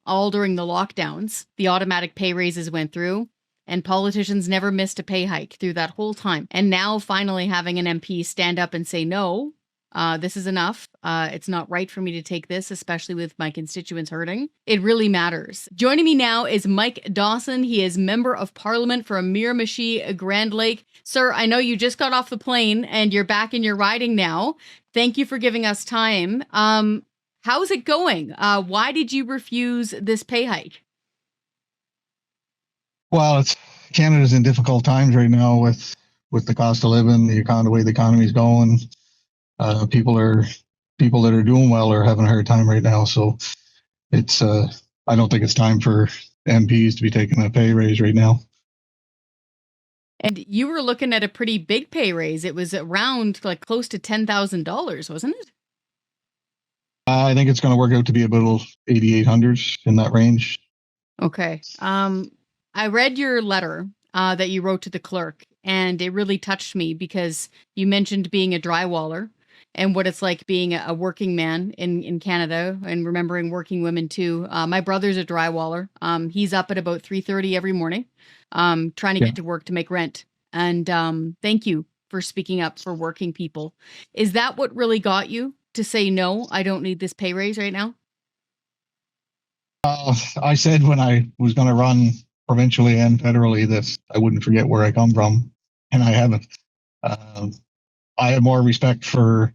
all during the lockdowns. The automatic pay raises went through, and politicians never missed a pay hike through that whole time. And now finally having an MP stand up and say, no, this is enough. It's not right for me to take this, especially with my constituents hurting. It really matters. Joining me now is Mike Dawson. He is Member of Parliament for Miramichi Grand Lake. Sir, I know you just got off the plane and you're back in your riding now. Thank you for giving us time. How's it going? Why did you refuse this pay hike? Well, Canada's in difficult times right now with the cost of living, the way the economy's going. People that are doing well are having a hard time right now. So it's I don't think it's time for MPs to be taking a pay raise right now. And you were looking at a pretty big pay raise. It was around close to $10,000, wasn't it? I think it's going to work out to be about 8,800 in that range. Okay. I read your letter that you wrote to the clerk, and it really touched me because you mentioned being a drywaller and what it's like being a working man in Canada, and remembering working women too. My brother's a drywaller. He's up at about 3:30 every morning, trying to get to work to make rent. And thank you for speaking up for working people. Is that what really got you to say, no, I don't need this pay raise right now? I said when I was going to run provincially and federally that I wouldn't forget where I come from, and I haven't. I have more respect for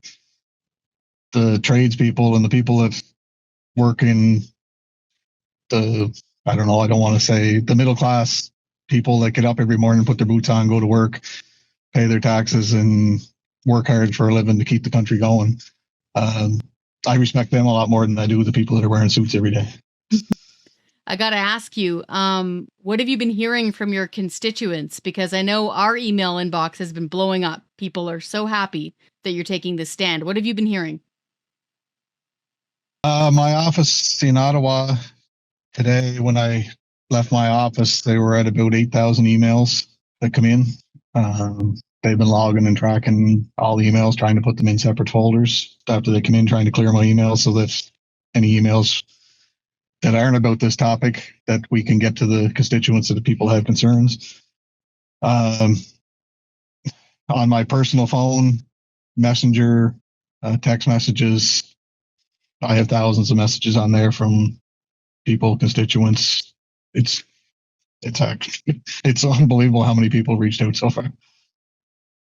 the tradespeople and the people that work in the middle class people that get up every morning, put their boots on, go to work, pay their taxes, and work hard for a living to keep the country going. I respect them a lot more than I do the people that are wearing suits every day. I got to ask you, what have you been hearing from your constituents? Because I know our email inbox has been blowing up. People are so happy that you're taking this stand. What have you been hearing? My office in Ottawa today, when I left my office, they were at about 8,000 emails that come in. They've been logging and tracking all the emails, trying to put them in separate folders after they come in, trying to clear my emails so that any emails that aren't about this topic, that we can get to the constituents that people have concerns. On my personal phone, Messenger, text messages, I have thousands of messages on there from people, constituents. It's unbelievable how many people reached out so far.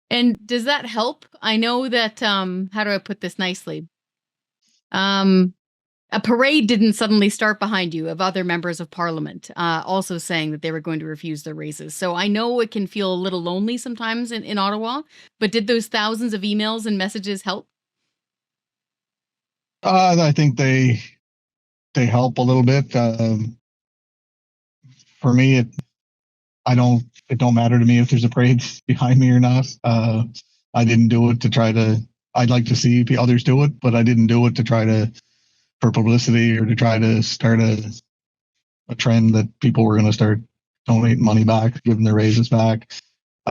And does that help? I know that, how do I put this nicely? A parade didn't suddenly start behind you of other members of parliament also saying that they were going to refuse their raises. So I know it can feel a little lonely sometimes in Ottawa, but did those thousands of emails and messages help? I think they help a little bit. For me, it don't matter to me if there's a parade behind me or not. I didn't do it to try to. I'd like to see others do it, but I didn't do it to try to for publicity or to try to start a trend that people were going to start donating money back, giving their raises back.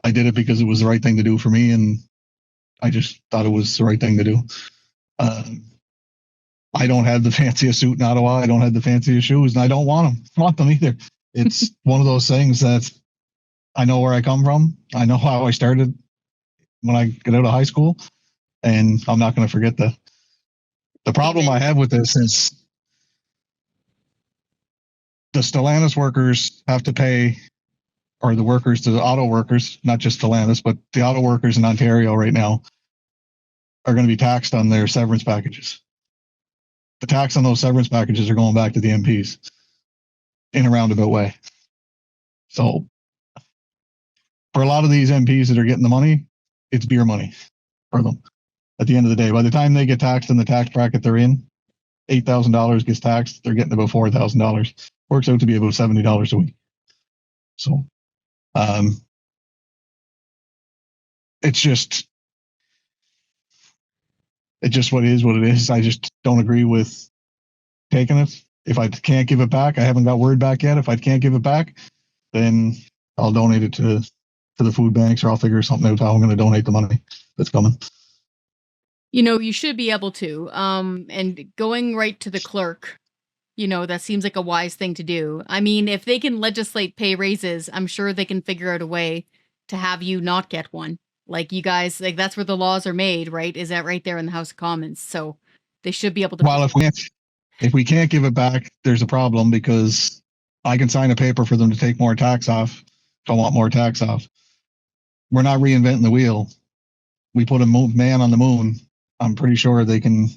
I did it because it was the right thing to do for me, and I just thought it was the right thing to do. I don't have the fanciest suit in Ottawa. I don't have the fanciest shoes, and I don't want them either. It's one of those things that I know where I come from. I know how I started when I get out of high school, and I'm not going to forget that. The problem I have with this is the Stellantis workers have to pay, or the workers, the auto workers, not just Stellantis, but the auto workers in Ontario right now are going to be taxed on their severance packages. The tax on those severance packages are going back to the MPs in a roundabout way. So for a lot of these MPs that are getting the money, it's beer money for them. At the end of the day, by the time they get taxed in the tax bracket they're in, $8,000 gets taxed, they're getting about $4,000. Works out to be about $70 a week. So it's just what it is. I just don't agree with taking it. If I can't give it back, I haven't got word back yet. If I can't give it back, then I'll donate it to the food banks, or I'll figure something out how I'm going to donate the money that's coming. You know, you should be able to. And going right to the clerk, That seems like a wise thing to do. I mean, if they can legislate pay raises, I'm sure they can figure out a way to have you not get one. Like you guys, like that's where the laws are made, right? Is that right there in the House of Commons? So they should be able to. Well, if we can't give it back, there's a problem because I can sign a paper for them to take more tax off if I want more tax off. We're not reinventing the wheel. We put a man on the moon. I'm pretty sure they can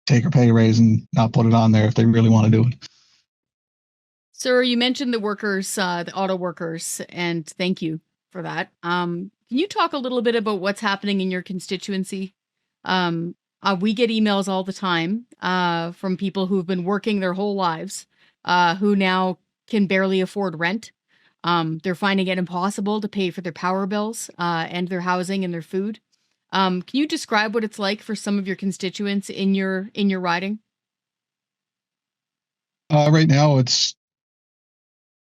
take a pay raise and not put it on there if they really want to do it. Sir, you mentioned the workers, the auto workers, and thank you for that. Can you talk a little bit about what's happening in your constituency? We get emails all the time from people who've been working their whole lives, who now can barely afford rent. They're finding it impossible to pay for their power bills and their housing and their food. Can you describe what it's like for some of your constituents in your riding? Right now,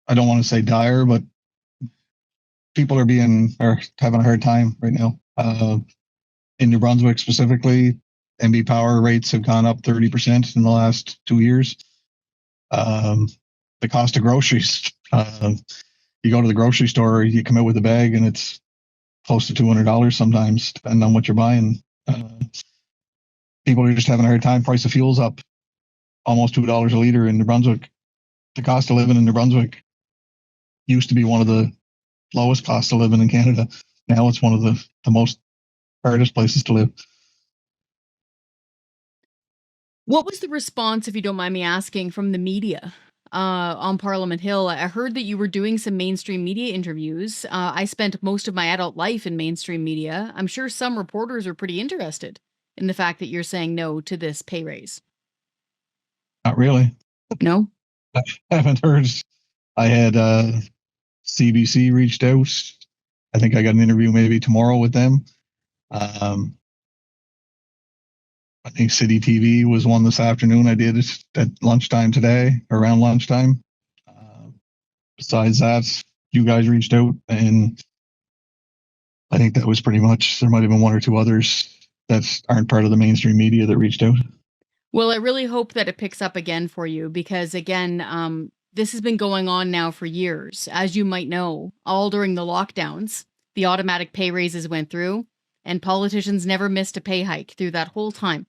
I don't want to say dire, but people are having a hard time right now. In New Brunswick specifically, MB power rates have gone up 30% in the last 2 years. The cost of groceries, you go to the grocery store, you come out with a bag and it's close to $200 sometimes, depending on what you're buying. People are just having a hard time. Price of fuel's up almost $2 a liter in New Brunswick. The cost of living in New Brunswick used to be one of the lowest costs of living in Canada. Now it's one of the most hardest places to live. What was the response, if you don't mind me asking, from the media on Parliament Hill? I heard that you were doing some mainstream media interviews. I spent most of my adult life in mainstream media. I'm sure some reporters are pretty interested in the fact that you're saying no to this pay raise. Not really. No? I haven't heard. I had CBC reached out. I think I got an interview maybe tomorrow with them. I think City TV was one this afternoon. I did it at lunchtime today, around lunchtime. Besides that, you guys reached out, and I think that was pretty much. There might have been one or two others that aren't part of the mainstream media that reached out. Well, I really hope that it picks up again for you because, again, this has been going on now for years. As you might know, all during the lockdowns, the automatic pay raises went through, and politicians never missed a pay hike through that whole time.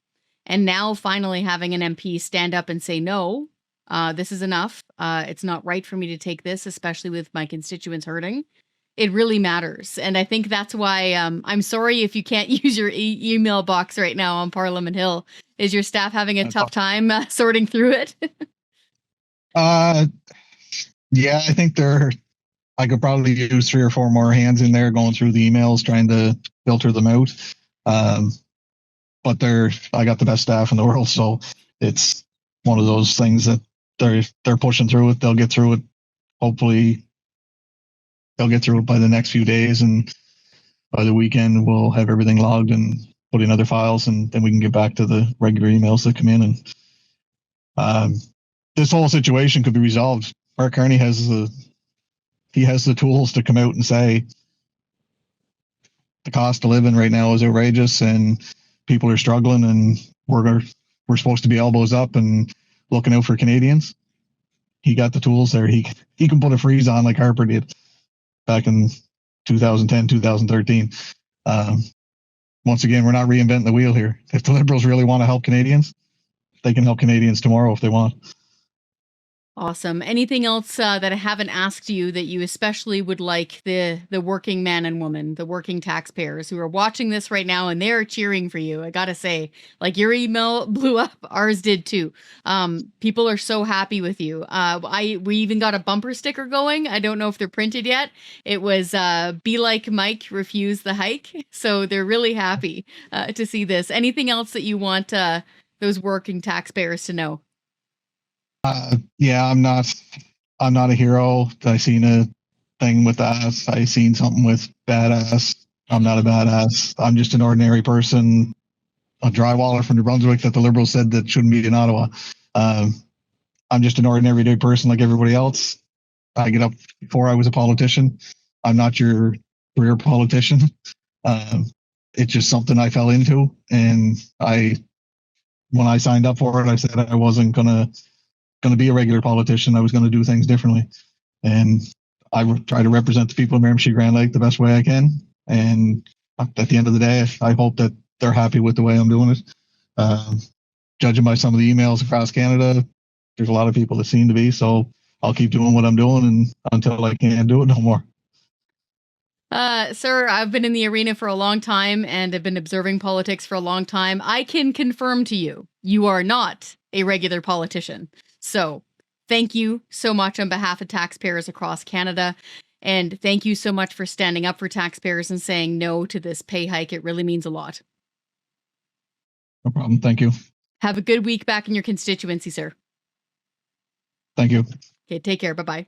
And now finally having an MP stand up and say, no, this is enough. It's not right for me to take this, especially with my constituents hurting. It really matters. And I think that's why I'm sorry if you can't use your email box right now on Parliament Hill. Is your staff having a tough time sorting through it? Yeah, I think I could probably use 3 or 4 more hands in there going through the emails, trying to filter them out. But I got the best staff in the world, so it's one of those things that they're pushing through it. They'll get through it. Hopefully, they'll get through it by the next few days, and by the weekend we'll have everything logged and put in other files, and then we can get back to the regular emails that come in. And this whole situation could be resolved. Mark Carney has the tools to come out and say the cost of living right now is outrageous and people are struggling, and we're supposed to be elbows up and looking out for Canadians. He got the tools there. He can put a freeze on like Harper did back in 2010, 2013. Once again, we're not reinventing the wheel here. If the Liberals really want to help Canadians, they can help Canadians tomorrow if they want. Awesome. Anything else that I haven't asked you that you especially would like the working man and woman, the working taxpayers who are watching this right now and they're cheering for you? I gotta say, like your email blew up, ours did too. People are so happy with you. We even got a bumper sticker going. I don't know if they're printed yet. It was "Be like Mike, refuse the hike." So they're really happy to see this. Anything else that you want those working taxpayers to know? Yeah, I'm not a hero. I seen a thing with ass. I seen something with badass. I'm not a badass. I'm just an ordinary person, a drywaller from New Brunswick that the Liberals said that shouldn't be in Ottawa. I'm just an ordinary day person like everybody else. I get up before I was a politician. I'm not your career politician. It's just something I fell into, and when I signed up for it, I said I wasn't gonna going to be a regular politician. I was going to do things differently. And I try to represent the people of Miramichi Grand Lake the best way I can. And at the end of the day, I hope that they're happy with the way I'm doing it. Judging by some of the emails across Canada, there's a lot of people that seem to be. So I'll keep doing what I'm doing and until I can't do it no more. Sir, I've been in the arena for a long time and have been observing politics for a long time. I can confirm to you, you are not a regular politician. So thank you so much on behalf of taxpayers across Canada. And thank you so much for standing up for taxpayers and saying no to this pay hike. It really means a lot. No problem. Thank you. Have a good week back in your constituency, sir. Thank you. Okay, take care. Bye-bye.